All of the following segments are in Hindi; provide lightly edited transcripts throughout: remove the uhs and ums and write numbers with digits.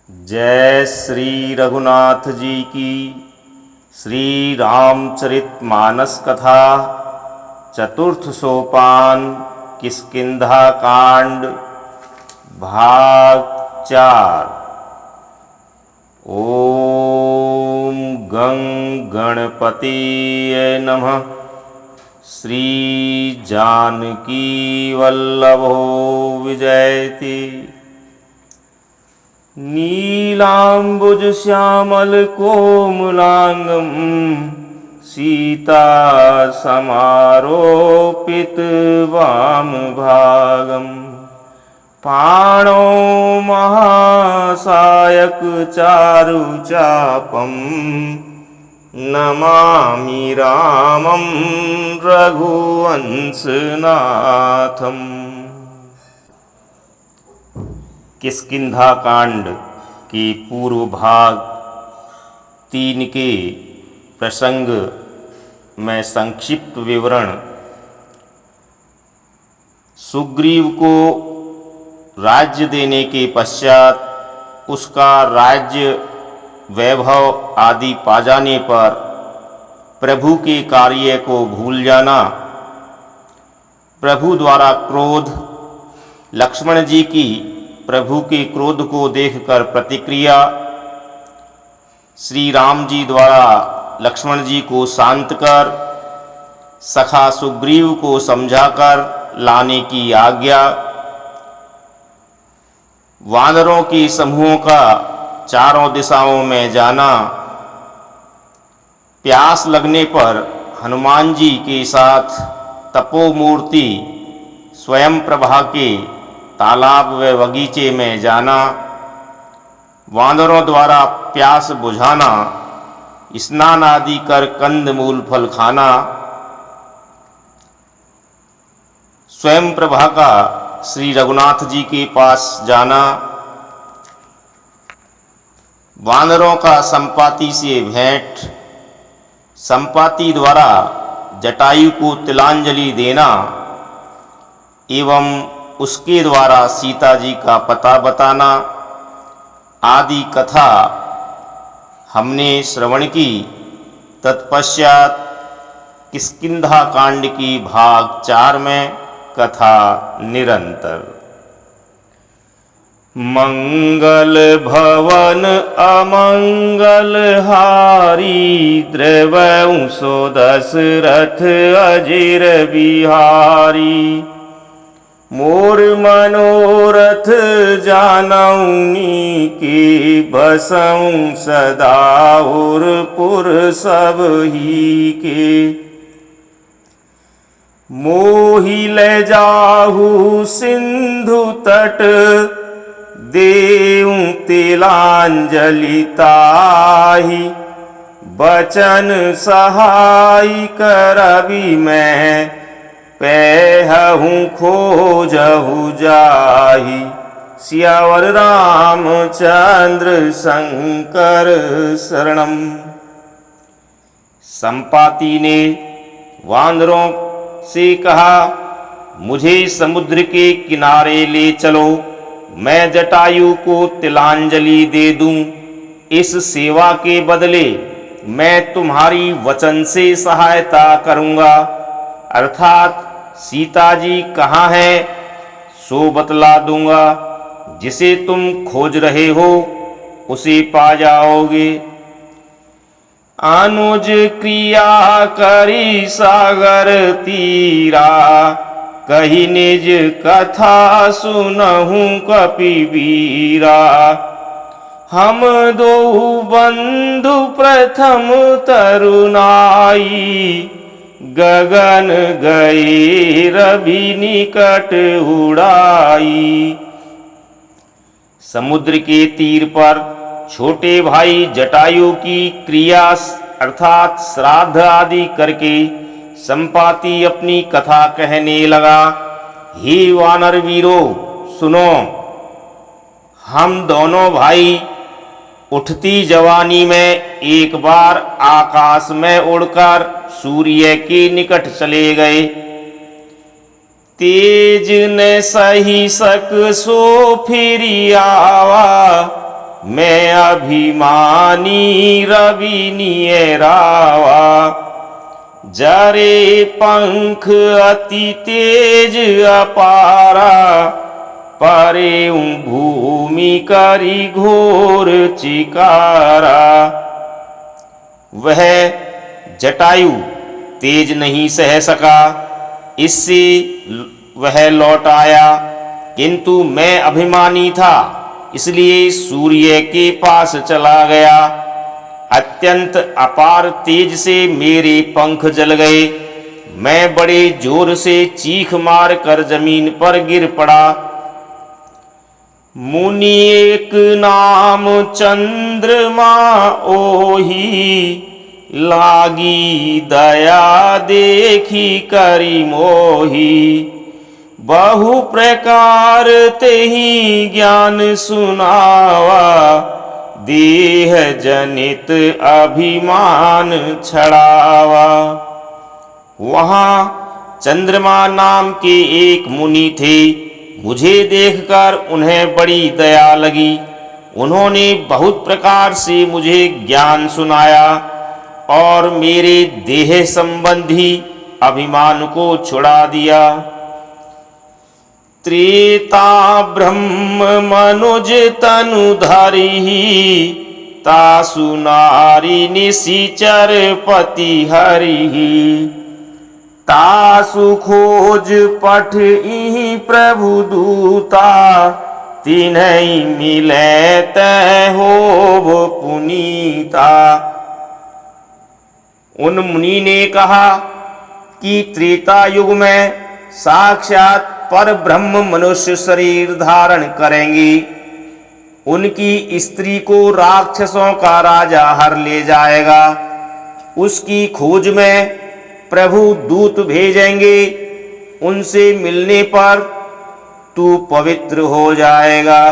जय श्री रघुनाथ जी की। श्री रामचरितमानस कथा चतुर्थ सोपान किष्किंधा कांड भाग 4। ओम गं गणपतिये नमः। श्री जानकी वल्लभो विजयति। नीलाम्बुज श्यामल कोमलांगं सीता समारोपित वाम भागं पाणौ महासायक चारु चापं नमामि रामं रघुवंशनाथम्। किष्किंधा कांड के पूर्व भाग 3 के प्रसंग में संक्षिप्त विवरण। सुग्रीव को राज्य देने के पश्चात उसका राज्य वैभव आदि पा जाने पर प्रभु के कार्य को भूल जाना, प्रभु द्वारा क्रोध, लक्ष्मण जी की प्रभु के क्रोध को देखकर प्रतिक्रिया, श्री राम जी द्वारा लक्ष्मण जी को शांत कर सखा सुग्रीव को समझाकर लाने की आज्ञा, वानरों के समूहों का चारों दिशाओं में जाना, प्यास लगने पर हनुमान जी के साथ तपोमूर्ति स्वयं प्रभा के तालाब व बगीचे में जाना, वानरों द्वारा प्यास बुझाना, स्नान आदि कर कंद मूल फल खाना, स्वयं प्रभा का श्री रघुनाथ जी के पास जाना, वानरों का संपाति से भेंट, संपाति द्वारा जटायु को तिलांजलि देना एवं उसके द्वारा सीता जी का पता बताना आदि कथा हमने श्रवण की। तत्पश्चात किष्किंधा कांड की भाग 4 में कथा निरंतर। मंगल भवन अमंगल हारी द्रवंशो दशरथ अजिर बिहारी। मोर मनोरथ जानौनी के बसऊं सदा और पुर सब ही के। मोहि ले जाहू सिंधु तट देऊं तिलांजलि ताहि। बचन सहाय करबि मैं पैहूँ खोजहु जाहि। सियावर रामचंद्र शंकर शरणम। संपाति ने वानरों से कहा, मुझे समुद्र के किनारे ले चलो, मैं जटायु को तिलांजलि दे दूं। इस सेवा के बदले मैं तुम्हारी वचन से सहायता करूंगा, अर्थात सीता जी कहाँ है सो बतला दूंगा। जिसे तुम खोज रहे हो उसे पा जाओगे। अनुज क्रिया करी सागर तीरा, कही निज कथा सुनहूं कपिवीरा। हम दो बंधु प्रथम तरुणाई, गगन गए रवि निकट उड़ाई। समुद्र के तीर पर छोटे भाई जटायु की क्रिया अर्थात श्राद्ध आदि करके संपाति अपनी कथा कहने लगा। हे वानर वीरो सुनो, हम दोनों भाई उठती जवानी में एक बार आकाश में उड़कर सूर्य के निकट चले गए। तेज ने सही सक सो फिर आवा, मैं अभिमानी रवि नियरावा, जरे पंख अति तेज अपारा, परे भूमि करी घोर चिकारा। वह जटायु तेज नहीं सह सका, इससे वह लौट आया, किंतु मैं अभिमानी था, इसलिए सूर्य के पास चला गया। अत्यंत अपार तेज से मेरे पंख जल गए, मैं बड़े जोर से चीख मार कर जमीन पर गिर पड़ा। मुनि एक नाम चंद्रमा ओही, लागी दया देखी करी मोही। बहु प्रकार तेहि ज्ञान सुनावा, देह जनित अभिमान छड़ावा। वहाँ चंद्रमा नाम के एक मुनि थे। मुझे देखकर उन्हें बड़ी दया लगी। उन्होंने बहुत प्रकार से मुझे ज्ञान सुनाया और मेरे देह संबंधी अभिमान को छुड़ा दिया। त्रेता ब्रह्म मनुज तनु धरिहि, तासु नारी निशिचर पति हरिहि। तासु खोज पठ इहि प्रभु दूता, तिन्हि मिलै तै होव पुनीता। उन मुनि ने कहा कि त्रेता युग में साक्षात पर ब्रह्म मनुष्य शरीर धारण करेंगी। उनकी स्त्री को राक्षसों का राजा हर ले जाएगा। उसकी खोज में प्रभु दूत भेजेंगे। उनसे मिलने पर तू पवित्र हो जाएगा।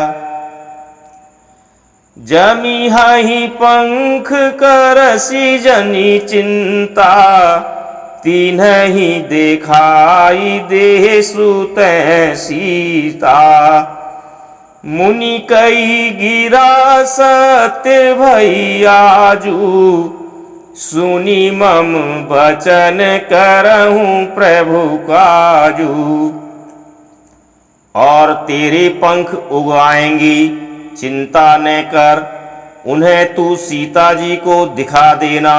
जमी ही पंख करसी जनी चिंता, तिन्हि देखाई देह सुतै सीता। मुनि कई गिरा सत्य भैयाजू, सुनी मम बचन करहूँ प्रभु काजू। और तेरे पंख उगाएंगी, चिंता न कर, उन्हें तू सीता जी को दिखा देना।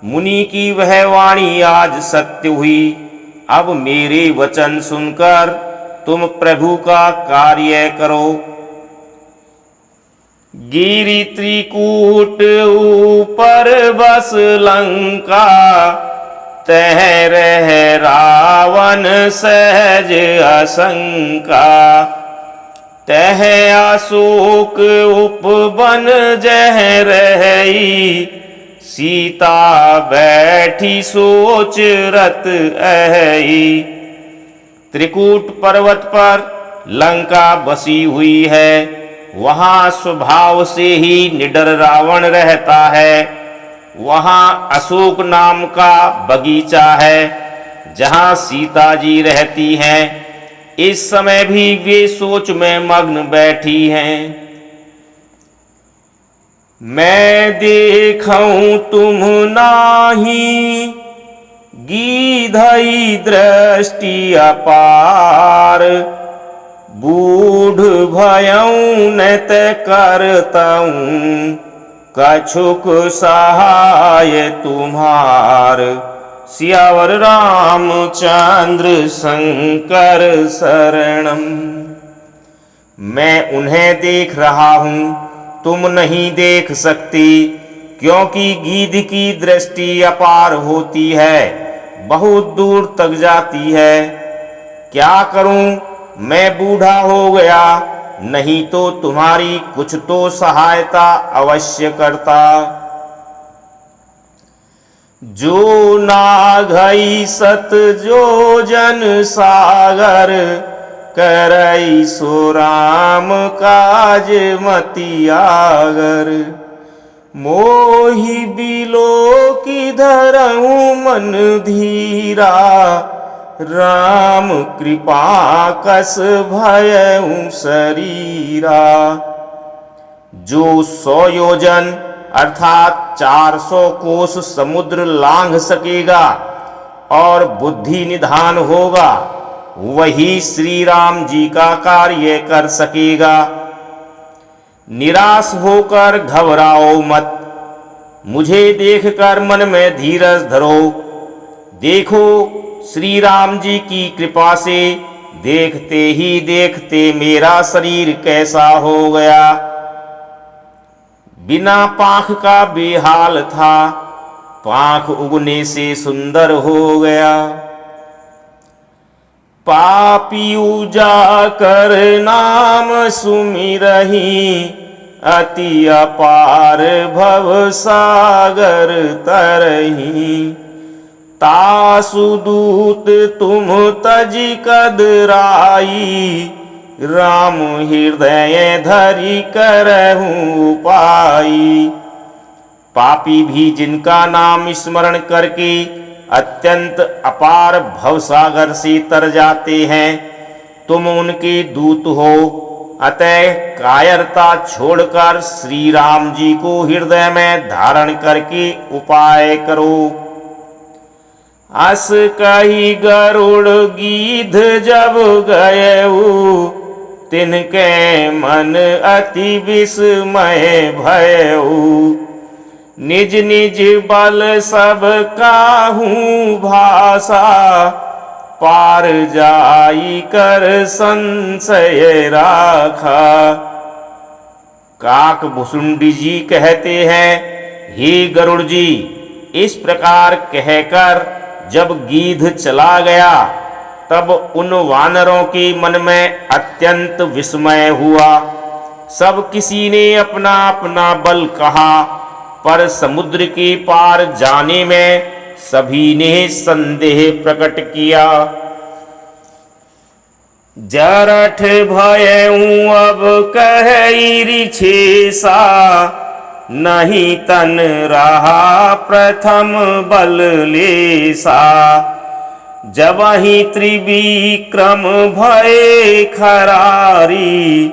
मुनि की वह वाणी आज सत्य हुई। अब मेरे वचन सुनकर तुम प्रभु का कार्य करो। गिरि त्रिकूट ऊपर बस लंका, तह रह रावण सहज आशंका। तह अशोक उपवन जह रही, सीता बैठी सोच रत अहि। त्रिकूट पर्वत पर लंका बसी हुई है। वहाँ स्वभाव से ही निडर रावण रहता है। वहाँ अशोक नाम का बगीचा है, जहाँ सीता जी रहती हैं। इस समय भी वे सोच में मग्न बैठी हैं। मैं देखूं तुम नाही, गीधई दृष्टि अपार। बूढ़ भयऊं न त करतऊं, कछुक सहाय तुम्हार। सियावर रामचंद्र शंकर शरणम। मैं उन्हें देख रहा हूँ, तुम नहीं देख सकती, क्योंकि गीध की दृष्टि अपार होती है, बहुत दूर तक जाती है। क्या करूं, मैं बूढ़ा हो गया, नहीं तो तुम्हारी कुछ तो सहायता अवश्य करता। जो नाघई सत जो जन सागर, करई सो राम काज मतियागर। मोहि बिलो की धरऊं मन धीरा, राम कृपा कस भयऊं शरीरा। जो 100 योजन अर्थात 400 कोस समुद्र लांघ सकेगा और बुद्धि निधान होगा, वही श्री राम जी का कार्य कर सकेगा। निराश होकर घबराओ मत, मुझे देखकर मन में धीरज धरो। देखो श्री राम जी की कृपा से देखते ही देखते मेरा शरीर कैसा हो गया। बिना पाँख का बेहाल था, पाँख उगने से सुंदर हो गया। पापी जाकर नाम सुमिरहि, अति अपार भव सागर तरहि। तासु दूत तुम तजि कदराई, राम हृदय धरि करहु पाई। पापी भी जिनका नाम स्मरण करके अत्यंत अपार भवसागर से तर जाते हैं, तुम उनके दूत हो। अतः कायरता छोड़कर श्री राम जी को हृदय में धारण करके उपाय करो। अस कही गरुड़ गीध जब गयऊ, तिनके मन अति विस्मय भयऊ। निज निज बल सब काहू भाषा, पार जाई कर संशय राखा। काक भुसुंडी जी कहते हैं, हे गरुड़ जी, इस प्रकार कहकर जब गीध चला गया, तब उन वानरों के मन में अत्यंत विस्मय हुआ। सब किसी ने अपना अपना बल कहा, पर समुद्र के पार जाने में सभी ने संदेह प्रकट किया। जरठ भयऊ अब कहि रिछेसा, नहीं तन रहा प्रथम बल लेसा। जबहि त्रिविक्रम भय खरारी,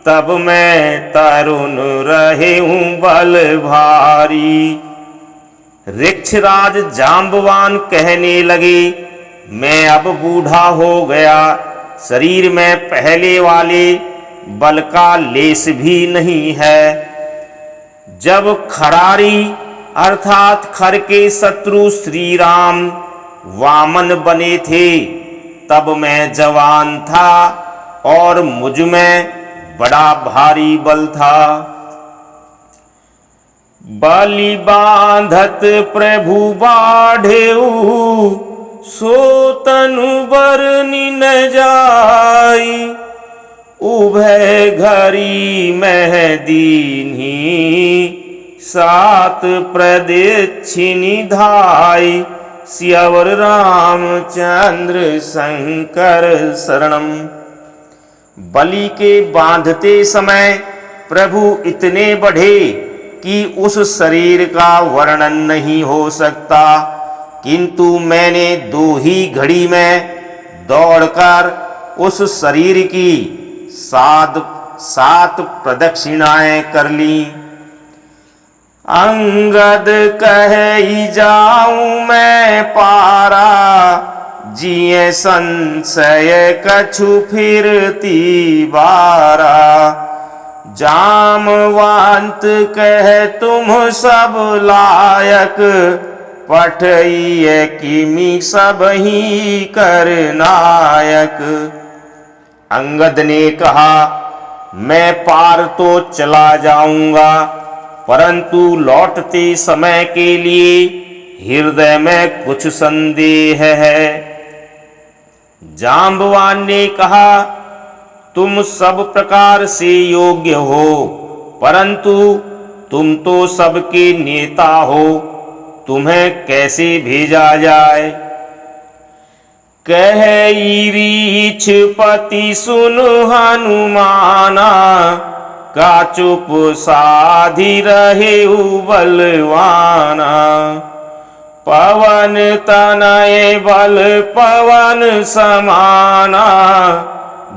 तब मैं तरुण रहूं बल भारी। ऋक्षराज जाम्बवान कहने लगे, मैं अब बूढ़ा हो गया, शरीर में पहले वाले बल का लेस भी नहीं है। जब खरारी अर्थात खर के शत्रु श्री राम वामन बने थे, तब मैं जवान था और मुझ में बड़ा भारी बल था। बलि बांधत प्रभु बाढ़ेऊ, सो तनु बरनि न जाई। उभय घरी मह दीन्ही, सात प्रदक्षिणी धाई। सियावर रामचंद्र शंकर शरणम। बलि के बांधते समय प्रभु इतने बढ़े कि उस शरीर का वर्णन नहीं हो सकता, किंतु मैंने 2 ही घड़ी में दौड़कर उस शरीर की 7 प्रदक्षिणाएं कर ली। अंगद कहे जाऊं मैं पारा, जिये संशय कछु फिरती बारा। जामवंत कह तुम सब लायक, पठइए किमि सब ही कर नायक। अंगद ने कहा, मैं पार तो चला जाऊंगा, परंतु लौटते समय के लिए हृदय में कुछ संदेह है। जाम्बवान ने कहा, तुम सब प्रकार से योग्य हो, परंतु तुम तो सबके नेता हो, तुम्हें कैसे भेजा जाए। कह रीछ पति सुन हनुमाना, का चुप साधि रहे बलवाना। पवन तनय बल पवन समाना,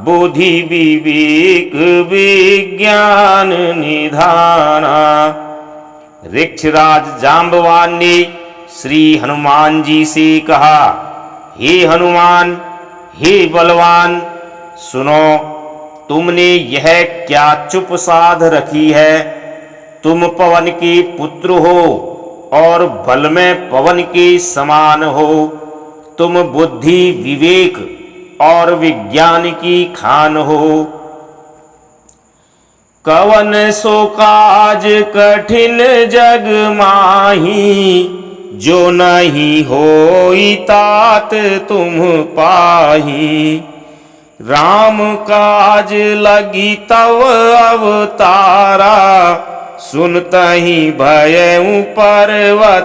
बुद्धि विवेक विज्ञान निधाना। ऋक्षराज जाम्बवान ने श्री हनुमान जी से कहा, हे हनुमान, हे बलवान, सुनो, तुमने यह क्या चुप साध रखी है? तुम पवन के पुत्र हो और बल में पवन के समान हो। तुम बुद्धि विवेक और विज्ञान की खान हो। कवन सो काज कठिन जग माही, जो नहीं होई तात तुम पाही। राम काज लगी तव अवतारा, सुनतहि भयउ पर्वताकारा।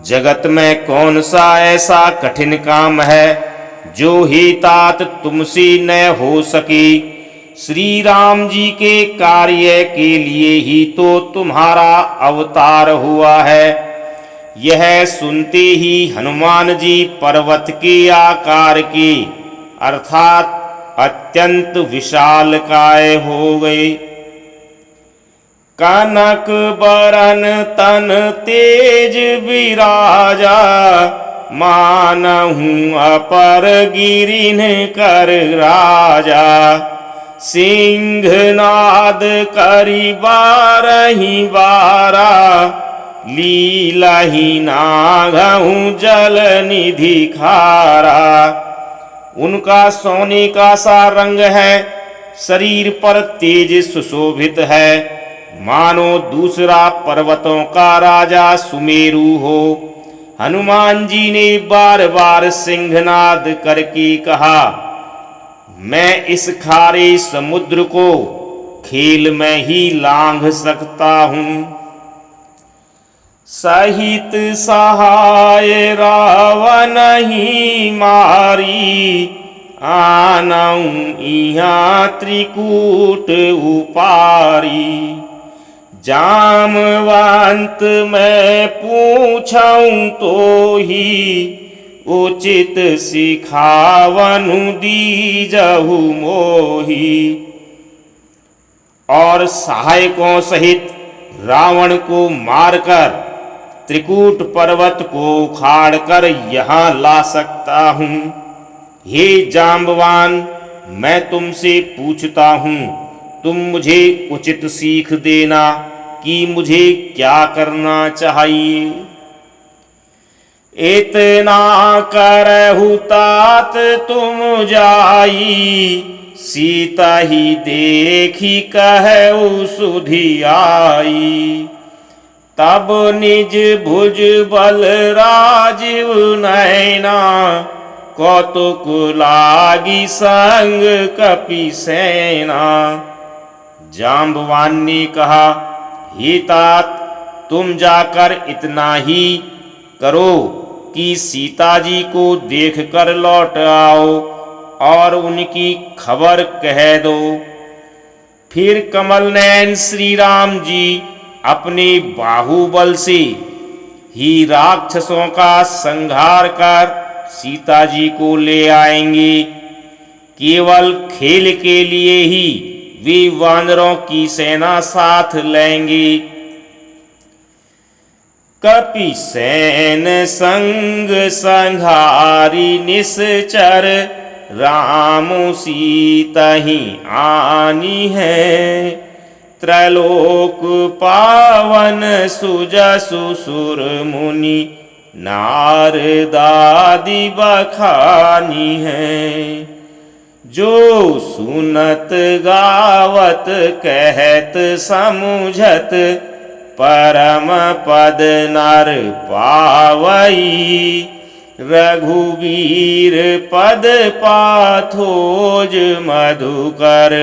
जगत में कौन सा ऐसा कठिन काम है जो ही तात तुमसे न हो सके? श्री राम जी के कार्य के लिए ही तो तुम्हारा अवतार हुआ है। यह सुनते ही हनुमान जी पर्वत के आकार के अर्थात अत्यंत विशालकाय हो गए। कनक बरन तन तेज विराजा, मानहु अपर गिरिन कर राजा। सिंहनाद करी बारही बारा, लीलहि नागहु जल निधि खारा। उनका सोने का सा रंग है, शरीर पर तेज सुशोभित है, मानो दूसरा पर्वतों का राजा सुमेरु हो। हनुमान जी ने बार बार सिंहनाद करके कहा, मैं इस खारे समुद्र को खेल में ही लांघ सकता हूँ। सहित सहाय रावण ही मारी, आनऊ इहाँ त्रिकूट उपारी। जामवंत मैं पूछऊं तो ही, उचित सिखावनु दीजहु मोही। और सहायकों सहित रावण को मारकर त्रिकूट पर्वत को उखाड़कर यहाँ ला सकता हूँ। हे जाम्बवान, मैं तुमसे पूछता हूँ, तुम मुझे उचित सीख देना कि मुझे क्या करना चाहिए। इतना करहु तात तुम जाई, सीता ही देखी कहु सुधि आई। तब निज भुज बल राजीव नैना, कौतुक लागी संग कपि सेना। जाम्बवान ने कहा, हे तात, तुम जाकर इतना ही करो कि सीता जी को देखकर लौट आओ और उनकी खबर कह दो। फिर कमल नयन श्री राम जी अपने बाहुबल से ही राक्षसों का संहार कर सीता जी को ले आएंगे। केवल खेल के लिए ही वे वानरों की सेना साथ लेंगे। कपि सेन संग संहारी निश्चर, राम सीता ही आनी है। त्रैलोक पावन सुजसु सुर मुनि, नारदादि बखानी है। जो सुनत गावत कहत समुझत, परम पद नर पावई। रघुवीर पद पाथोज मधुकर,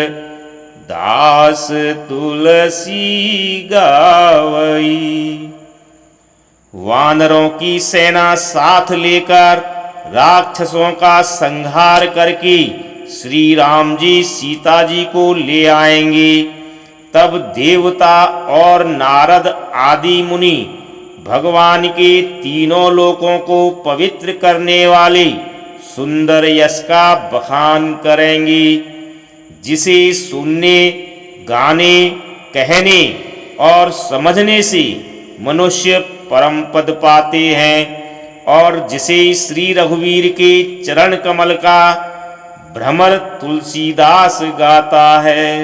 दास तुलसी गावई। वानरों की सेना साथ लेकर राक्षसों का संहार करके श्री राम जी सीता जी को ले आएंगे। तब देवता और नारद आदि मुनि भगवान के तीनों लोकों को पवित्र करने वाले सुंदर यश का बखान करेंगी, जिसे सुनने, गाने, कहने और समझने से मनुष्य परम पद पाते हैं, और जिसे श्री रघुवीर के चरण कमल का भ्रमर तुलसीदास गाता है।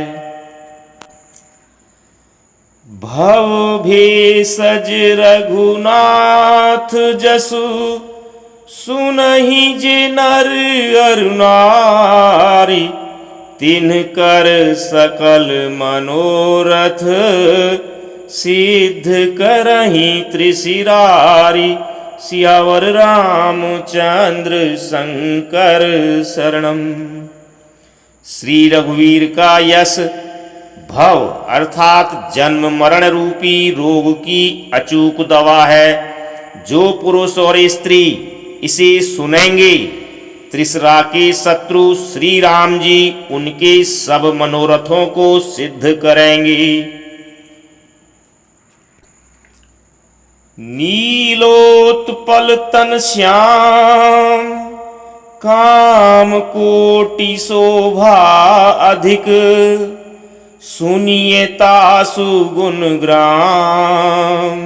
भव भेषज रघुनाथ जसु, सुनहि जे नर अरु नारी, तिनकर सकल मनोरथ, सिद्ध करहि त्रिशिरारी। सियावर रामचंद्र शंकर शरणम। श्री रघुवीर का यश भव अर्थात जन्म मरण रूपी रोग की अचूक दवा है। जो पुरुष और स्त्री इसे सुनेंगे, त्रिशरा के शत्रु श्री राम जी उनके सब मनोरथों को सिद्ध करेंगे। नीलोत्पल तन श्याम, काम कोटि शोभा अधिक, सुनिए तासु गुण ग्राम,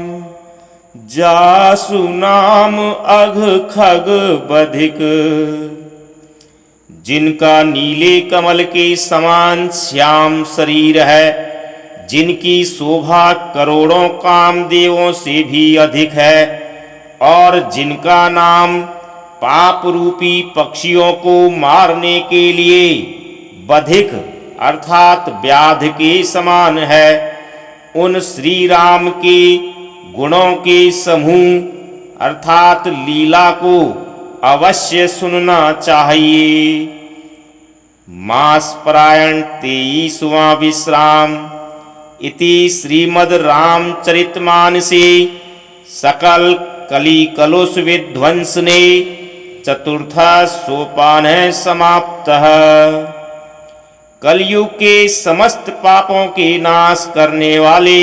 जासु नाम अघ खग बधिक। जिनका नीले कमल के समान श्याम शरीर है, जिनकी शोभा करोड़ों कामदेवों से भी अधिक है, और जिनका नाम पाप रूपी पक्षियों को मारने के लिए बधिक अर्थात व्याध के समान है, उन श्री राम के गुणों के समूह अर्थात लीला को अवश्य सुनना चाहिए। मास परायण 23वां विश्राम। इति श्रीमद् रामचरितमानसे सकल कली कलुष विध्वंसने चतुर्थः सोपानः समाप्तः। कलयुग के समस्त पापों के नाश करने वाले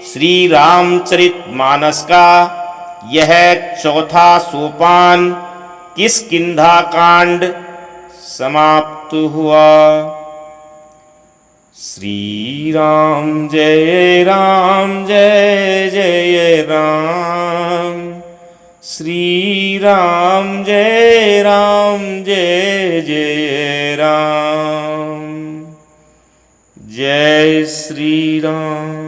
श्री रामचरितमानस का यह चौथा सोपान किष्किंधा कांड समाप्त हुआ। श्री राम जय जय राम, श्री राम जय जय राम। जय श्री राम।